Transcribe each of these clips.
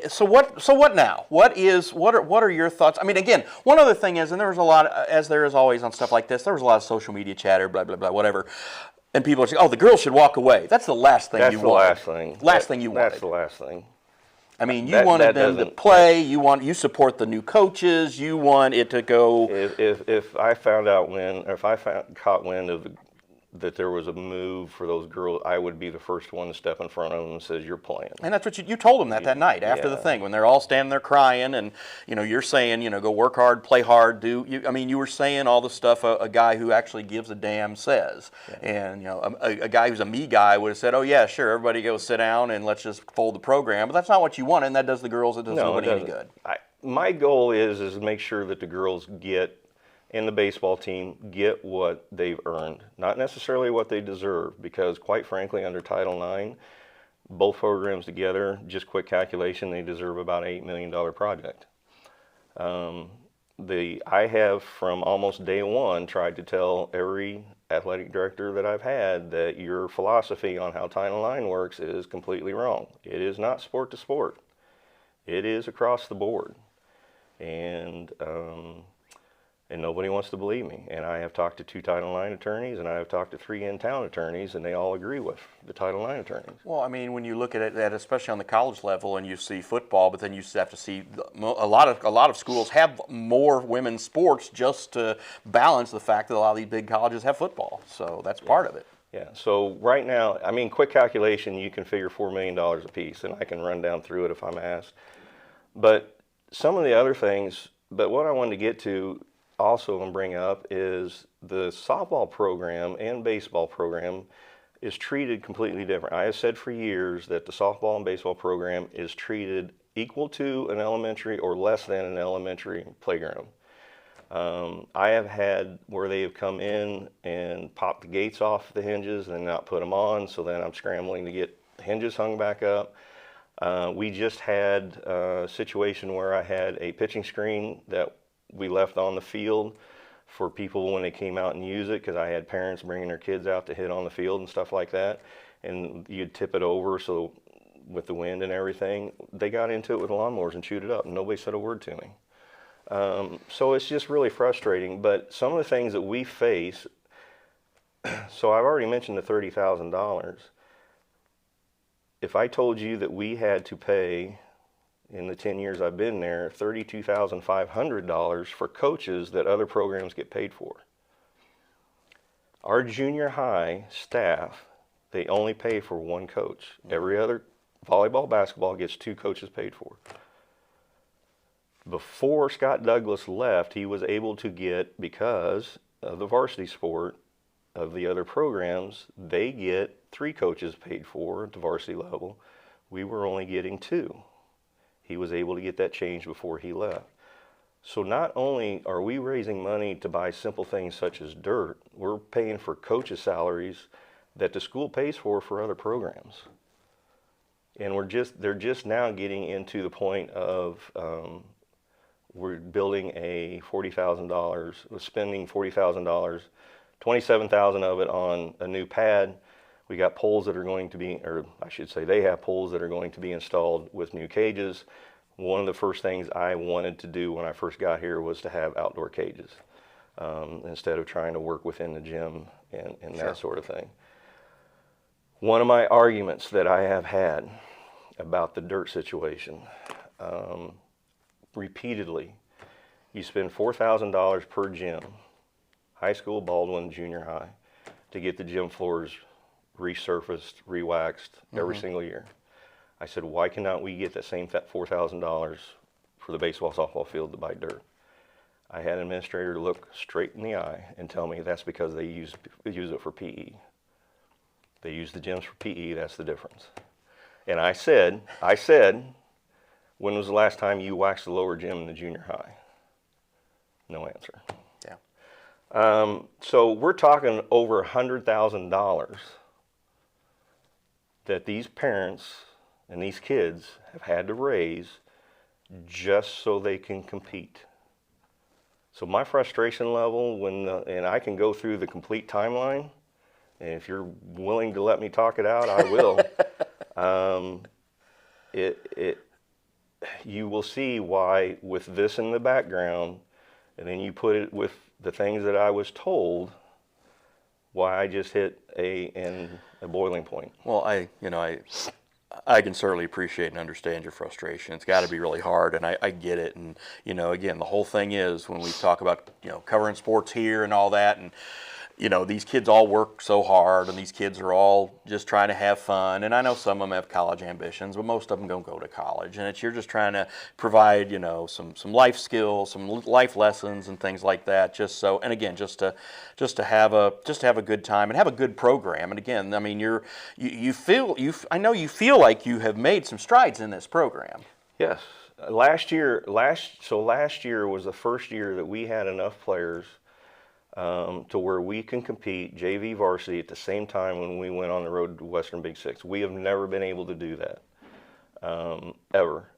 So what? So what now? What are your thoughts? I mean, again, one other thing is, and there was a lot, as there is always on stuff like this. There was a lot of social media chatter, blah blah blah, whatever, and people are saying, "Oh, the girls should walk away." That's the last thing That's you the wanted. last thing. Last thing you wanted. That's the last thing. I mean, you wanted them to play. You support the new coaches. You want it to go. If I found out if I caught wind of that there was a move for those girls, I would be the first one to step in front of them and says, "You're playing." And that's what you told them that night after the thing, when they're all standing there crying, and you're saying, go work hard, play hard, I mean, you were saying all the stuff a guy who actually gives a damn says, and a guy who's a me guy would have said, "Oh yeah, sure, everybody go sit down and let's just fold the program," but that's not what you want, and that does the girls, it does nobody any good. My goal is to make sure that the girls and the baseball team get what they've earned, not necessarily what they deserve, because quite frankly, under Title IX, both programs together, just quick calculation, they deserve about an $8 million project. I have, from almost day one, tried to tell every athletic director that I've had that your philosophy on how Title IX works is completely wrong. It is not sport to sport. It is across the board. And nobody wants to believe me. And I have talked to 2 Title IX attorneys, and I have talked to 3 in-town attorneys, and they all agree with the Title IX attorneys. Well, I mean, when you look at it, especially on the college level, and you see football, but then you have to see a lot of schools have more women's sports just to balance the fact that a lot of these big colleges have football. So that's part of it. Yeah. So right now, I mean, quick calculation, you can figure $4 million a piece, and I can run down through it if I'm asked. But some of the other things, but what I wanted to get to also and bring up is the softball program and baseball program is treated completely different. I have said for years that the softball and baseball program is treated equal to an elementary or less than an elementary playground. I have had where they have come in and popped the gates off the hinges and not put them on, so then I'm scrambling to get the hinges hung back up. We just had a situation where I had a pitching screen that we left on the field for people when they came out and use it, because I had parents bringing their kids out to hit on the field and stuff like that, and you'd tip it over, so with the wind and everything, they got into it with lawnmowers and chewed it up, and nobody said a word to me. So it's just really frustrating, but some of the things that we face, so I've already mentioned the $30,000. If I told you that we had to pay, in the 10 years I've been there, $32,500 for coaches that other programs get paid for. Our junior high staff, they only pay for 1 coach. Every other volleyball, basketball gets 2 coaches paid for. Before Scott Douglas left, he was able to get, because of the varsity sport of the other programs, they get 3 coaches paid for at the varsity level. We were only getting 2. He was able to get that changed before he left. So not only are we raising money to buy simple things such as dirt, we're paying for coaches' salaries that the school pays for other programs. And they're just now getting into the point of we're building a $40,000, spending $40,000, $27,000 of it on a new pad. We got poles that are going to be, or I should say they have poles that are going to be installed with new cages. One of the first things I wanted to do when I first got here was to have outdoor cages instead of trying to work within the gym and that sort of thing. One of my arguments that I have had about the dirt situation, repeatedly, you spend $4,000 per gym, high school, Baldwin, junior high, to get the gym floors resurfaced, rewaxed every single year. I said, why cannot we get that same $4,000 for the baseball, softball field to buy dirt? I had an administrator look straight in the eye and tell me that's because they use it for PE. They use the gyms for PE, that's the difference. And I said, when was the last time you waxed the lower gym in the junior high? No answer. Yeah. So we're talking over $100,000 that these parents and these kids have had to raise just so they can compete. So my frustration level, and I can go through the complete timeline, and if you're willing to let me talk it out, I will. you will see why, with this in the background, and then you put it with the things that I was told, why I just hit a boiling point. Well, I can certainly appreciate and understand your frustration. It's got to be really hard, and I get it. And, again, the whole thing is when we talk about, covering sports here and all that, and, these kids all work so hard, and these kids are all just trying to have fun. And I know some of them have college ambitions, but most of them don't go to college. And you're just trying to provide, some life skills, some life lessons and things like that. Just to have a good time and have a good program. And again, I mean, I know you feel like you have made some strides in this program. Yes. Last year was the first year that we had enough players to where we can compete JV varsity at the same time when we went on the road to Western Big Six. We have never been able to do that, ever.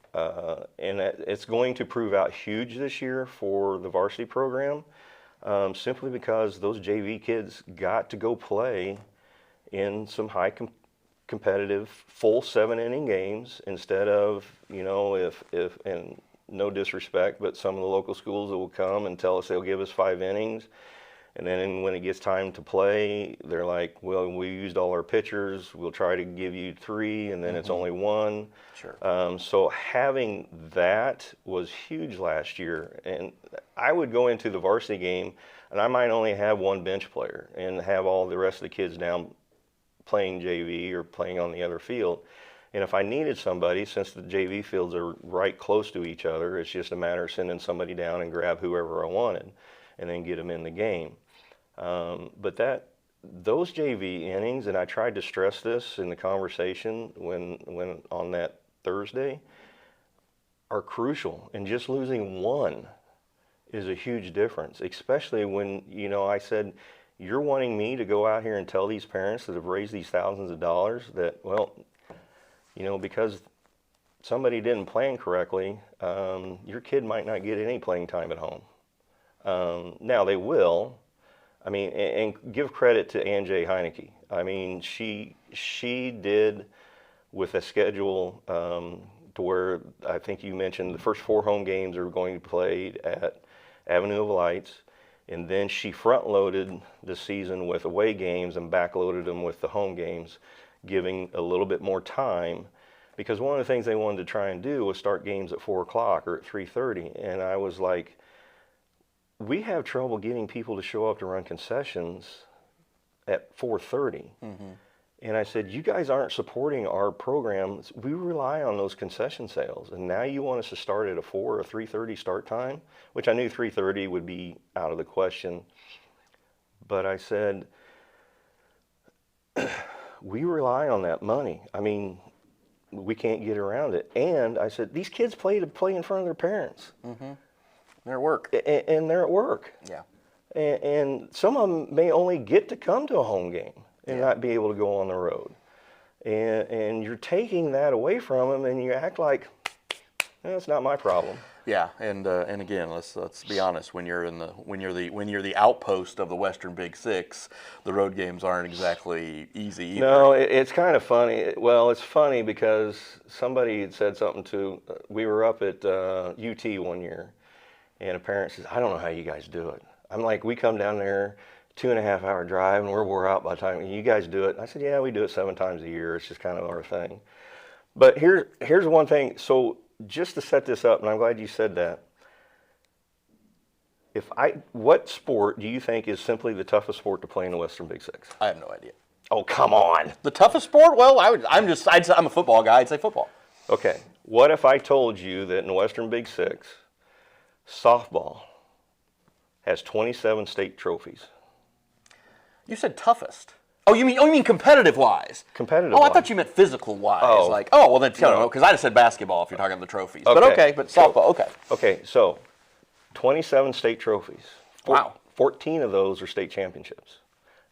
And it's going to prove out huge this year for the varsity program, simply because those JV kids got to go play in some high competitive full 7-inning games instead of, if and no disrespect, but some of the local schools that will come and tell us they'll give us 5 innings. And then when it gets time to play, they're like, well, we used all our pitchers. We'll try to give you 3, and then it's only 1. Sure. So having that was huge last year. And I would go into the varsity game, and I might only have 1 bench player and have all the rest of the kids down playing JV or playing on the other field. And if I needed somebody, since the JV fields are right close to each other, it's just a matter of sending somebody down and grab whoever I wanted and then get them in the game. But those JV innings, and I tried to stress this in the conversation when on that Thursday, are crucial. And just losing 1 is a huge difference, especially when, I said, you're wanting me to go out here and tell these parents that have raised these thousands of dollars that, well, because somebody didn't plan correctly, your kid might not get any playing time at home. Now they will. I mean, and give credit to Anjay Heineke. I mean, she did with a schedule to where I think you mentioned the first 4 home games are going to be played at Avenue of Lights, and then she front-loaded the season with away games and back-loaded them with the home games, giving a little bit more time, because one of the things they wanted to try and do was start games at 4 o'clock or at 3:30, and I was like, we have trouble getting people to show up to run concessions at 4:30. And I said, you guys aren't supporting our programs. We rely on those concession sales. And now you want us to start at a 4 or 3:30 start time, which I knew 3:30 would be out of the question. But I said, we rely on that money. I mean, we can't get around it. And I said, these kids play in front of their parents. They're at work. And they're at work. Yeah. And some of them may only get to come to a home game and not be able to go on the road. And you're taking that away from them, and you act like, it's not my problem. Yeah, and again, let's be honest. When you're the outpost of the Western Big Six, the road games aren't exactly easy either. No, it's kind of funny. Well, it's funny because somebody had said something we were up at UT one year, and a parent says, I don't know how you guys do it. I'm like, we come down there, 2.5 hour drive, and we're wore out by the time you guys do it. I said, yeah, we do it 7 times a year. It's just kind of our thing. But here's one thing. So just to set this up, and I'm glad you said that. What sport do you think is simply the toughest sport to play in the Western Big Six? I have no idea. Oh, come on. The toughest sport? Well, I'm a football guy. I'd say football. Okay. What if I told you that in the Western Big Six, softball has 27 state trophies? You said toughest. Oh, you mean competitive-wise? Competitive-wise. Oh, I thought you meant physical-wise. Oh. Like, well, then, because I just said basketball if you're talking about the trophies. Okay. But softball, okay. Okay, so 27 state trophies. Wow. 14 of those are state championships.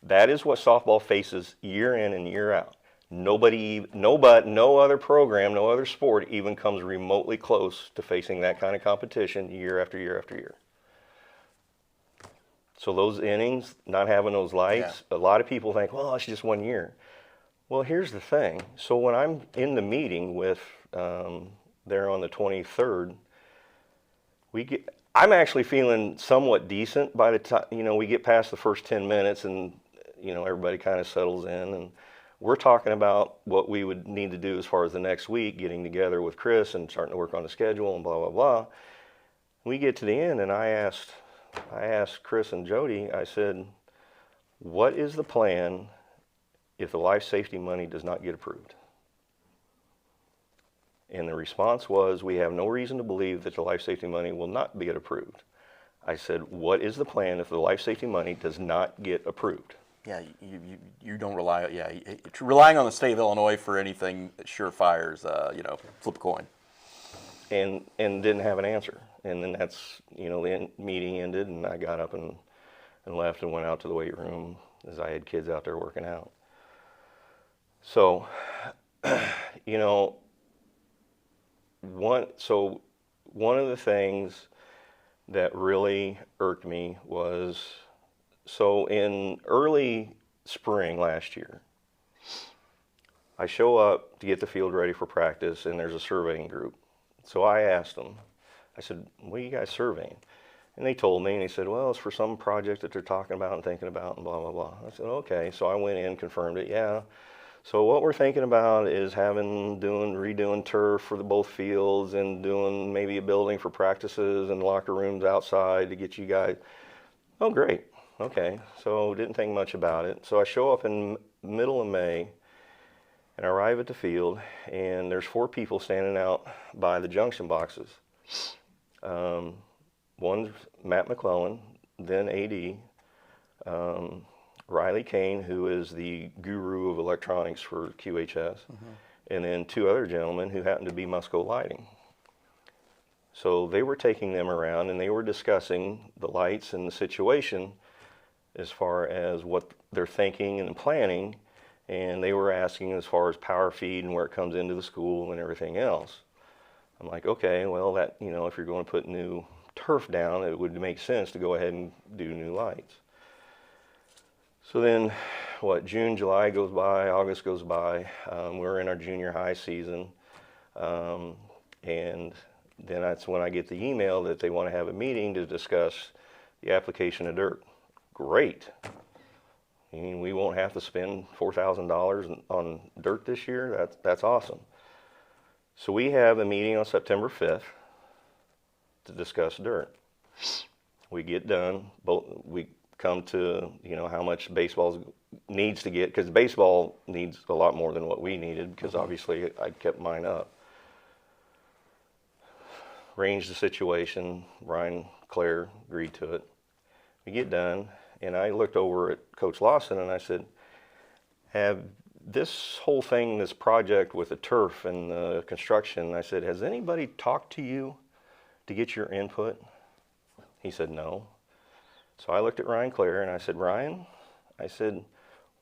That is what softball faces year in and year out. No other program, no other sport even comes remotely close to facing that kind of competition year after year after year. So those innings, not having those lights, a lot of people think, well, it's just 1 year. Well, here's the thing. So when I'm in the meeting with there on the 23rd, I'm actually feeling somewhat decent by the time, we get past the first 10 minutes and, everybody kind of settles in, and we're talking about what we would need to do as far as the next week, getting together with Chris and starting to work on the schedule and blah, blah, blah. We get to the end, and I asked Chris and Jody, I said, what is the plan if the life safety money does not get approved? And the response was, we have no reason to believe that the life safety money will not get approved. I said, what is the plan if the life safety money does not get approved? Yeah, you don't rely, relying on the state of Illinois for anything surefire is, flip a coin. And didn't have an answer. And then that's, the meeting ended, and I got up and left and went out to the weight room as I had kids out there working out. So, one of the things that really irked me was, so in early spring last year, I show up to get the field ready for practice, and there's a surveying group. So I asked them, I said, what are you guys surveying? And they told me, and they said, well, it's for some project that they're talking about and thinking about and blah, blah, blah. I said, okay. So I went in, confirmed it, yeah. So what we're thinking about is redoing turf for both fields and doing maybe a building for practices and locker rooms outside to get you guys. Oh, great. Okay. So didn't think much about it. So I show up in middle of May, and I arrive at the field, and there's 4 people standing out by the junction boxes. One's Matt McClellan, then AD, Riley Kane, who is the guru of electronics for QHS, and then 2 other gentlemen who happened to be Musco Lighting. So they were taking them around, and they were discussing the lights and the situation as far as what they're thinking and planning, and they were asking as far as power feed and where it comes into the school and everything else. I'm like, okay, well, that, if you're going to put new turf down, it would make sense to go ahead and do new lights. So then, June, July goes by, August goes by, we're in our junior high season, and then that's when I get the email that they want to have a meeting to discuss the application of dirt. Great. I mean, we won't have to spend $4,000 on dirt this year. That's awesome. So we have a meeting on September 5th to discuss dirt. We get done. We come to how much baseball needs to get, because baseball needs a lot more than what we needed, because obviously I kept mine up. Arranged the situation. Ryan, Claire agreed to it. We get done. And I looked over at Coach Lawson and I said, have this whole thing, this project with the turf and the construction, I said, has anybody talked to you to get your input? He said, no. So I looked at Ryan Claire and I said, Ryan, I said,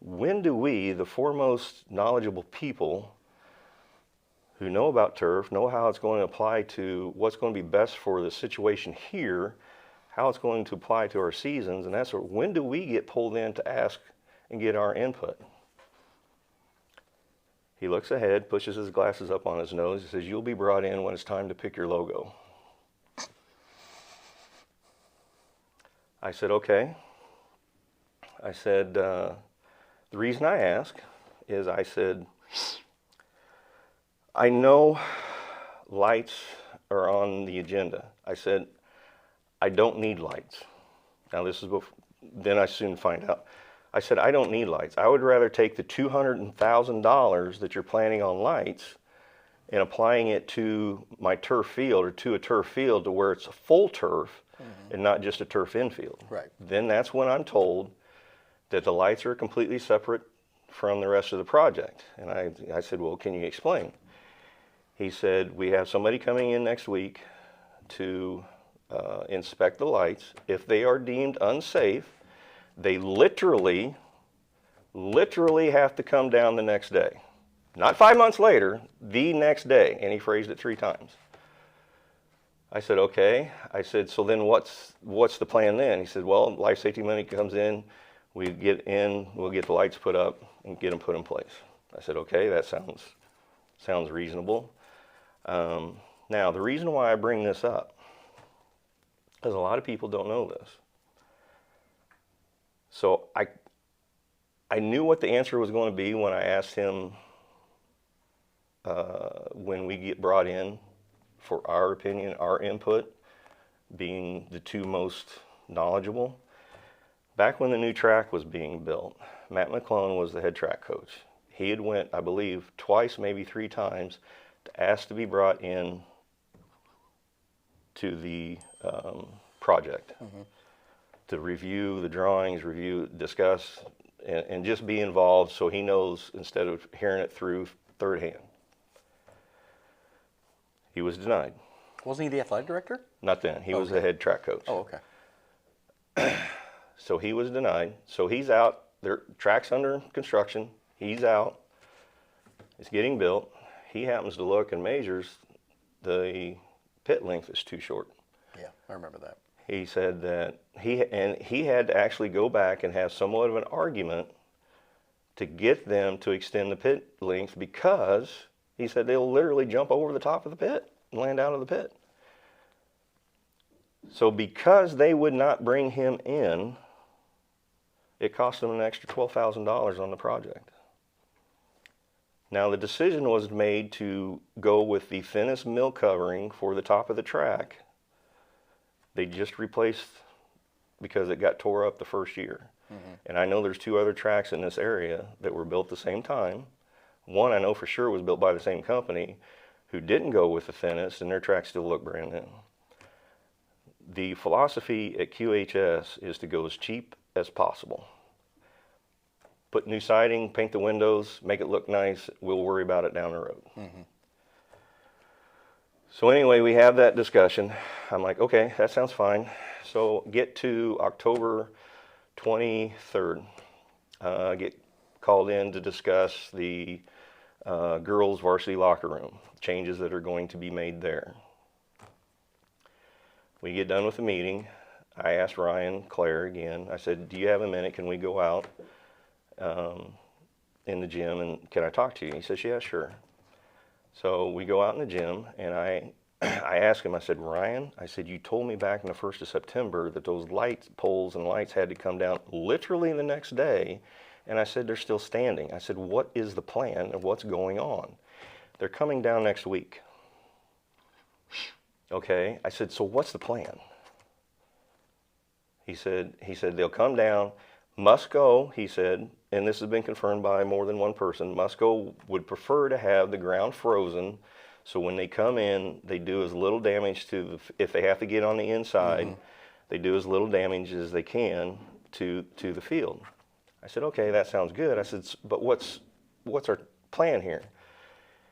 when do we, the foremost knowledgeable people who know about turf, know how it's going to apply to what's going to be best for the situation here, how it's going to apply to our seasons, and that's when do we get pulled in to ask and get our input? He looks ahead, pushes his glasses up on his nose, he says, you'll be brought in when it's time to pick your logo. I said, okay. I said, the reason I ask is, I said, I know lights are on the agenda. I said, I don't need lights. Now this is before, then I soon find out. I said, I don't need lights. I would rather take the $200,000 that you're planning on lights and applying it to my turf field or to a turf field to where it's a full turf and not just a turf infield. Right. Then that's when I'm told that the lights are completely separate from the rest of the project. And I said, well, can you explain? He said, we have somebody coming in next week to inspect the lights. If they are deemed unsafe, they literally have to come down the next day. Not 5 months later, the next day. And he phrased it 3 times. I said, okay. I said, so then what's the plan then? He said, well, life safety money comes in, we get in, we'll get the lights put up and get them put in place. I said, okay, that sounds reasonable. Now, the reason why I bring this up is a lot of people don't know this. So I knew what the answer was going to be when I asked him when we get brought in for our opinion, our input, being the two most knowledgeable. Back when the new track was being built, Matt McClone was the head track coach. He had went, I believe, twice, maybe 3 times, to ask to be brought in to the project, to review the drawings, discuss, and just be involved so he knows instead of hearing it through third hand. He was denied. Wasn't he the athletic director? Not then. He was the head track coach. Oh, okay. So he was denied. So he's out. Their track's under construction. He's out. It's getting built. He happens to look and measures the pit length is too short. Yeah, I remember that. He said that he had to actually go back and have somewhat of an argument to get them to extend the pit length because he said they'll literally jump over the top of the pit and land out of the pit. So because they would not bring him in, it cost them an extra $12,000 on the project. Now the decision was made to go with the thinnest mill covering for the top of the track. They just replaced because it got tore up the first year. And I know there's 2 other tracks in this area that were built the same time. One I know for sure was built by the same company who didn't go with the thinnest, and their tracks still look brand new. The philosophy at QHS is to go as cheap as possible. Put new siding, paint the windows, make it look nice. We'll worry about it down the road. So anyway, we have that discussion. I'm like, okay, that sounds fine. So get to October 23rd. Get called in to discuss the girls' varsity locker room, changes that are going to be made there. We get done with the meeting. I asked Ryan Claire again. I said, do you have a minute? Can we go out in the gym and can I talk to you? He says, yeah, sure. So we go out in the gym and I asked him, I said, Ryan, I said, you told me back on the 1st of September that those light poles and lights had to come down literally the next day. And I said, they're still standing. I said, what is the plan and what's going on? They're coming down next week. Okay. I said, so what's the plan? He said they'll come down. Musco, he said, and this has been confirmed by more than one person, Musco would prefer to have the ground frozen so when they come in, they do as little damage to, if they have to get on the inside, they do as little damage as they can to the field. I said, okay, that sounds good. I said, but what's our plan here?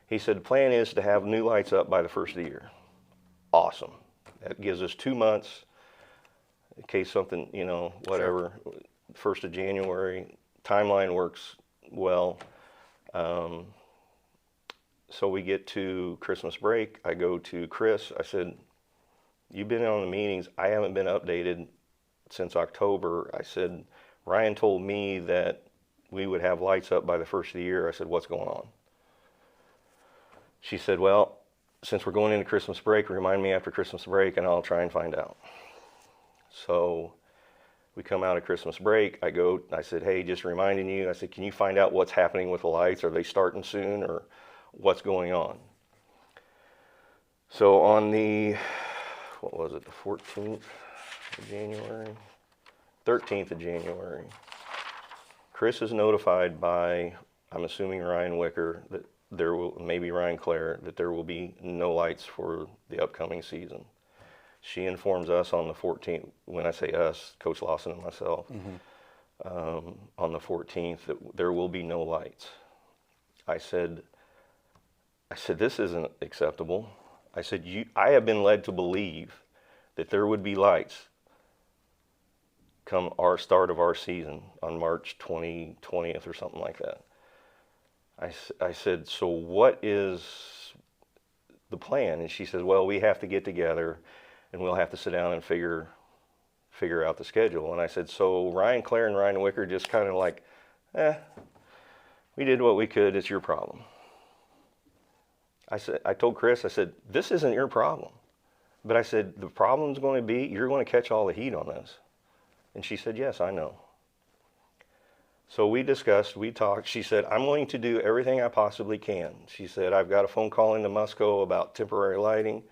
He said, the plan is to have new lights up by the 1st of the year. Awesome. That gives us 2 months in case something, you know, whatever, 1st of January, timeline works well. So we get to Christmas break. I go to Chris. I said, you've been on the meetings. I haven't been updated since October. I said, Ryan told me that we would have lights up by the 1st of the year. I said, what's going on? She said, well, since we're going into Christmas break, remind me after Christmas break and I'll try and find out. So we come out of Christmas break. I said, hey, just reminding you, I said, can you find out what's happening with the lights? Are they starting soon or what's going on? So on the, what was it, the 14th of January? 13th of January, Chris is notified by, I'm assuming Ryan Wicker, that there will, maybe Ryan Claire, that there will be no lights for the upcoming season. She informs us on the 14th, when I say us, Coach Lawson and myself, on the 14th that there will be no lights. I said, this isn't acceptable. I said, I have been led to believe that there would be lights come our start of our season on March 20th or something like that. I said, so what is the plan? And she says, well, we have to get together and we'll have to sit down and figure out the schedule. And I said, so Ryan Claire and Ryan Wicker just kind of like, we did what we could, it's your problem. I told Chris, I said, this isn't your problem. But I said, the problem's going to be, you're going to catch all the heat on this. And she said, yes, I know. So we discussed, we talked. She said, I'm going to do everything I possibly can. She said, I've got a phone call into Musco about temporary lighting.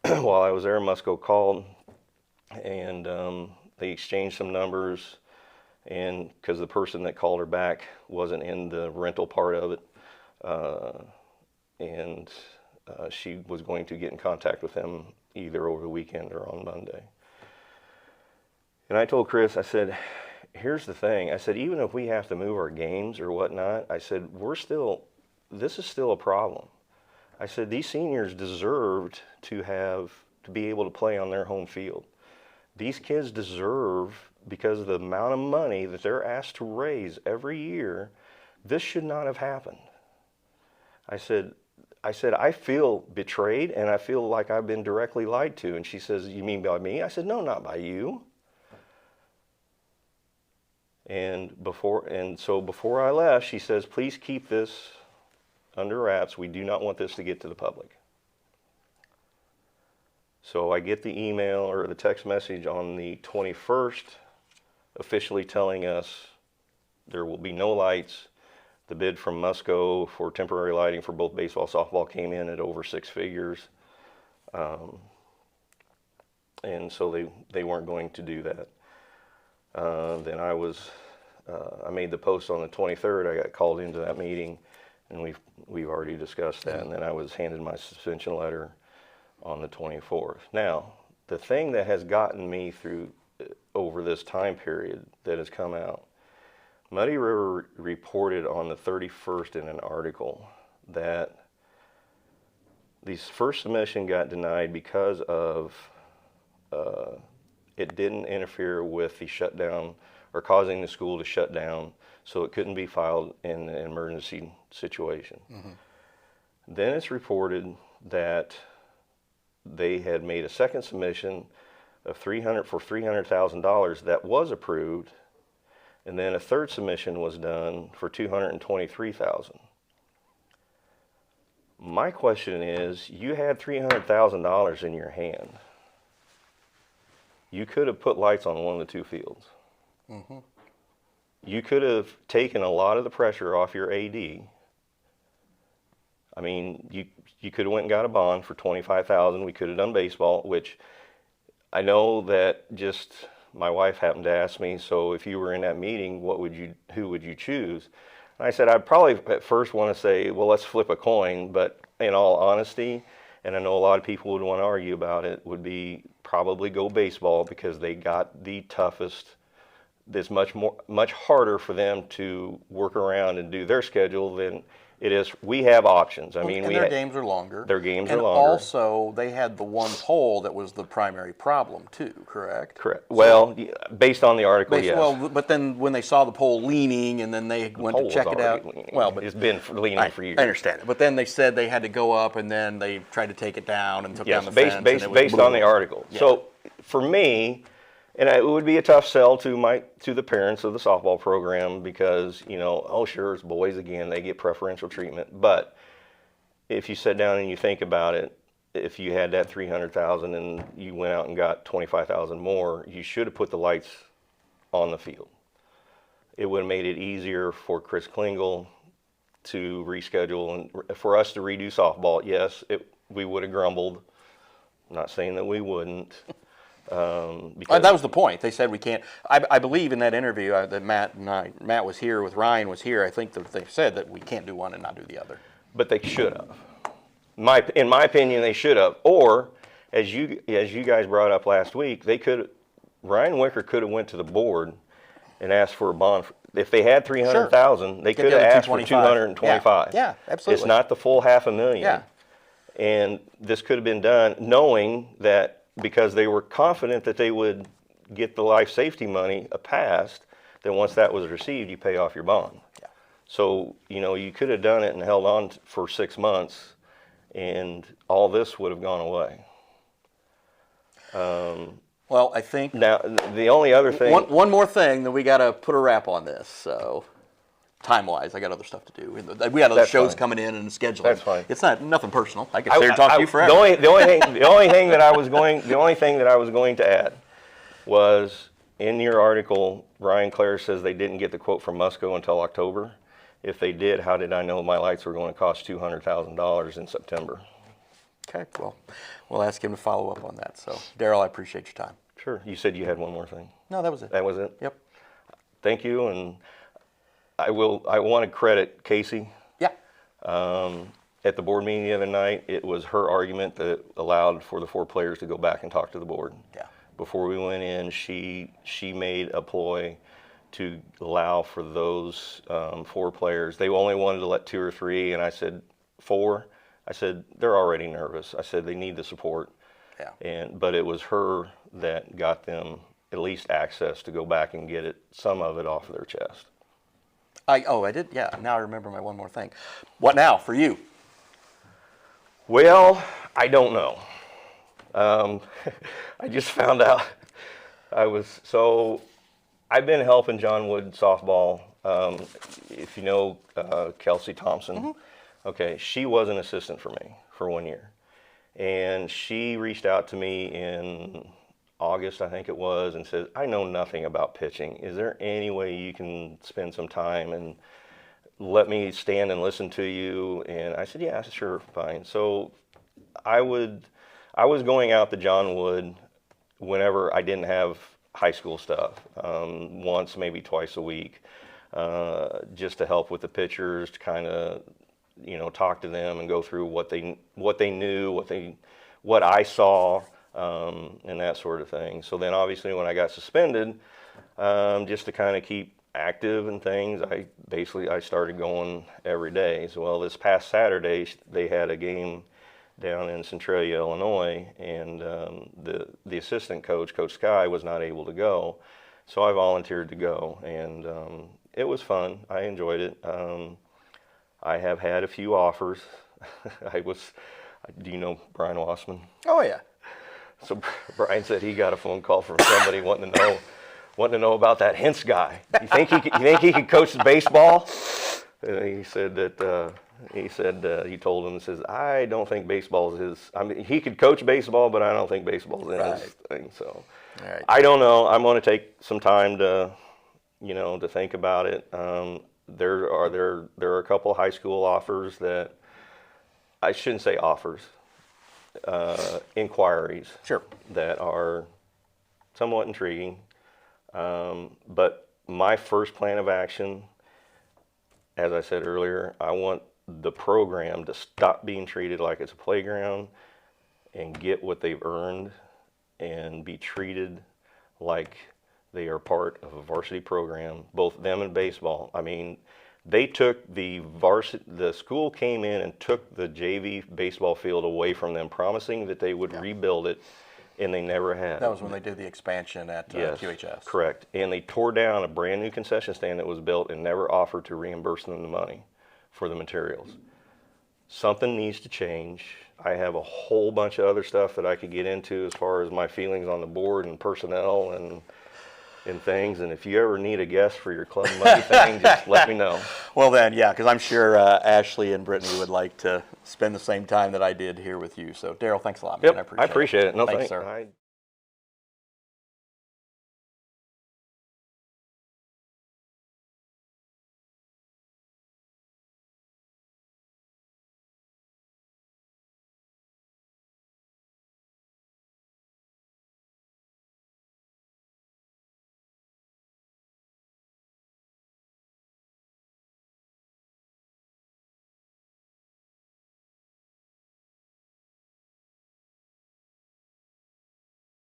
While I was there, Musco called, and they exchanged some numbers. And because the person that called her back wasn't in the rental part of it, she was going to get in contact with them either over the weekend or on Monday. And I told Chris, I said, here's the thing. I said, even if we have to move our games or whatnot, I said, this is still a problem. I said, these seniors deserved to be able to play on their home field. These kids deserve, because of the amount of money that they're asked to raise every year, this should not have happened. I said, I feel betrayed, and I feel like I've been directly lied to. And she says, you mean by me? I said, no, not by you. So before I left, she says, please keep this under wraps. We do not want this to get to the public. So I get the email or the text message on the 21st, officially telling us there will be no lights. The bid from Musco for temporary lighting for both baseball and softball came in at over 6 figures. And so they weren't going to do that. Then I made the post on the 23rd. I got called into that meeting, and we've already discussed that. And then I was handed my suspension letter on the 24th. Now, the thing that has gotten me through over this time period that has come out, Muddy River reported on the 31st in an article that the first submission got denied because of it didn't interfere with the shutdown or causing the school to shut down, so it couldn't be filed in an emergency situation. Mm-hmm. Then it's reported that they had made a second submission of $300,000 that was approved, and then a third submission was done for $223,000. My question is, you had $300,000 in your hand. You could have put lights on one of the two fields. Mm-hmm. You could have taken a lot of the pressure off your AD. I mean, you could have went and got a bond for $25,000. We could have done baseball, which I know that just my wife happened to ask me, so if you were in that meeting, who would you choose? And I said, I'd probably at first want to say, well, let's flip a coin, but in all honesty, and I know a lot of people would want to argue about it, would be probably go baseball, because they got the toughest. It's much harder for them to work around and do their schedule than it is. We have options. I mean, their games are longer. Their games are and longer. And also, they had the one pole that was the primary problem too. Correct. Correct. Well, based on the article, yes. Well, but then when they saw the pole leaning, and then they went to check it out. Leaning. Well, but it's been leaning for years. I understand it. But then they said they had to go up, and then they tried to take it down and took down the fence. Based on the article. Yeah. So for me, and it would be a tough sell to the parents of the softball program, because, oh sure, it's boys again, they get preferential treatment. But if you sit down and you think about it, if you had that $300,000 and you went out and got $25,000 more, you should have put the lights on the field. It would have made it easier for Chris Klingel to reschedule, and for us to redo softball. Yes, we would have grumbled. I'm not saying that we wouldn't. That was the point. They said we can't. I believe in that interview that Matt was here with Ryan was here. I think that they said that we can't do one and not do the other. But they should have. In my opinion, they should have. Or as you guys brought up last week, Ryan Wicker could have went to the board and asked for a bond. If they had $300,000, they could have asked for $225,000. Yeah, absolutely. It's not the full $500,000. Yeah. And this could have been done knowing that, because they were confident that they would get the life safety money passed, then once that was received, you pay off your bond. Yeah. So, you could have done it and held on for 6 months, and all this would have gone away. Well, I think... Now, the only other thing... One more thing, that we got to put a wrap on this, so... time-wise, I got other stuff to do. We got other shows coming in and scheduling. That's fine. It's nothing personal. I could sit here and talk to you forever. The only thing that I was going to add was, in your article, Ryan Clare says they didn't get the quote from Musco until October. If they did, how did I know my lights were going to cost $200,000 in September? Okay, well, we'll ask him to follow up on that. So, Daryl, I appreciate your time. Sure. You said you had one more thing. No, that was it. That was it? Yep. Thank you, and I want to credit Casey. Yeah. At the board meeting the other night, it was her argument that allowed for the 4 players to go back and talk to the board. Yeah. Before we went in, she made a ploy to allow for those 4 players. They only wanted to let 2 or 3, and I said 4. I said they're already nervous. I said they need the support. Yeah. But it was her that got them at least access to go back and get some of it off of their chest. I did? Yeah, now I remember my one more thing. What now for you? Well, I don't know. I just found out I've been helping John Wood softball. If you know Kelsey Thompson, mm-hmm. Okay, she was an assistant for me for 1 year. And she reached out to me in August, I think it was, and said, I know nothing about pitching. Is there any way you can spend some time and let me stand and listen to you? And I said, yeah, sure, fine. So I was going out to John Wood whenever I didn't have high school stuff, once, maybe twice a week, just to help with the pitchers, to kind of, talk to them and go through what they knew, what I saw, and that sort of thing. So then obviously when I got suspended, just to kind of keep active and things, I started going every day. So, well, this past Saturday, they had a game down in Centralia, Illinois, and the assistant coach, Coach Sky, was not able to go. So I volunteered to go, and it was fun. I enjoyed it. I have had a few offers. Do you know Brian Wassman? Oh, yeah. So Brian said he got a phone call from somebody wanting to know about that HENZE guy. You think he could coach baseball? And he said that he told him, says, I don't think baseball is his. I mean, he could coach baseball, but I don't think baseball is his thing. So right. I don't know. I'm going to take some time to think about it. There are a couple high school offers that I shouldn't say offers. Inquiries, sure, that are somewhat intriguing, but my first plan of action, as I said earlier, I want the program to stop being treated like it's a playground and get what they've earned and be treated like they are part of a varsity program, both them and baseball. I mean, they took the school came in and took the JV baseball field away from them, promising that they would rebuild it, and they never have. That was when they did the expansion at QHS. Correct. And they tore down a brand new concession stand that was built and never offered to reimburse them the money for the materials. Something needs to change. I have a whole bunch of other stuff that I could get into as far as my feelings on the board and personnel and things, and if you ever need a guest for your club money thing, just let me know. Well then, yeah, because I'm sure Ashley and Brittany would like to spend the same time that I did here with you. So Daryl, thanks a lot, man. Yep, I appreciate it. No, thanks, sir.